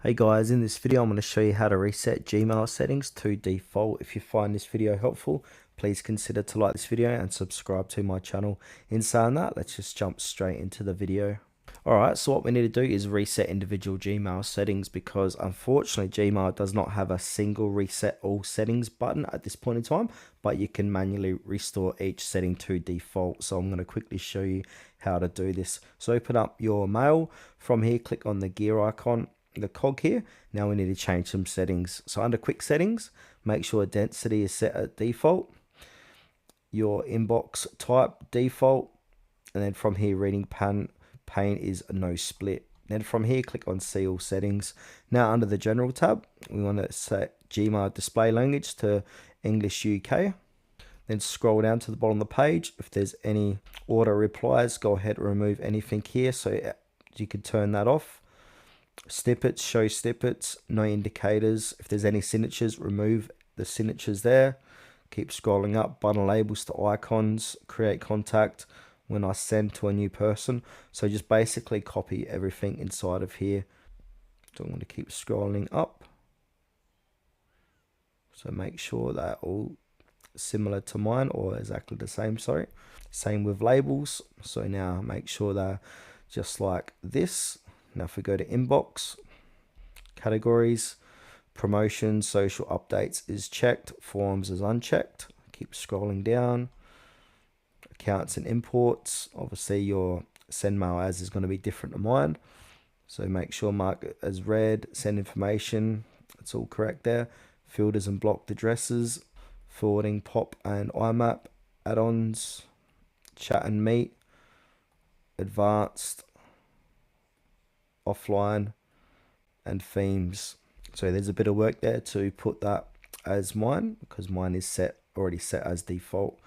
Hey guys, in this video I'm going to show you how to reset Gmail settings to default. If you find this video helpful, please consider to like this video and subscribe to my channel. In saying that, let's just jump straight into the video. Alright, so what we need to do is reset individual Gmail settings because unfortunately Gmail does not have a single reset all settings button at this point in time, but you can manually restore each setting to default. So I'm going to quickly show you how to do this. So open up your mail. From here, click on the gear icon, the cog here. Now we need to change some settings. So under quick settings, make sure density is set at default, your inbox type default, and then from here reading pane is no split. Then from here click on see all settings. Now under the general tab we want to set Gmail display language to English UK. Then scroll down to the bottom of the page. If there's any auto replies, go ahead and remove anything here so you can turn that off. Snippets, show snippets, no indicators. If there's any signatures, remove the signatures there. Keep scrolling up, button labels to icons, create contact when I send to a new person. So just basically copy everything inside of here. So I'm going to keep scrolling up. So make sure they're all similar to mine or exactly the same, sorry. Same with labels. So now make sure they're just like this. Now if we go to inbox, categories, promotions, social updates is checked, forms is unchecked. Keep scrolling down. Accounts and imports, obviously your send mail as is going to be different to mine. So make sure mark it as read, send information, it's all correct there. Filters and blocked addresses, forwarding POP and IMAP, add-ons, chat and meet, advanced, offline, and themes. So there's a bit of work there to put that as mine because mine is already set as default.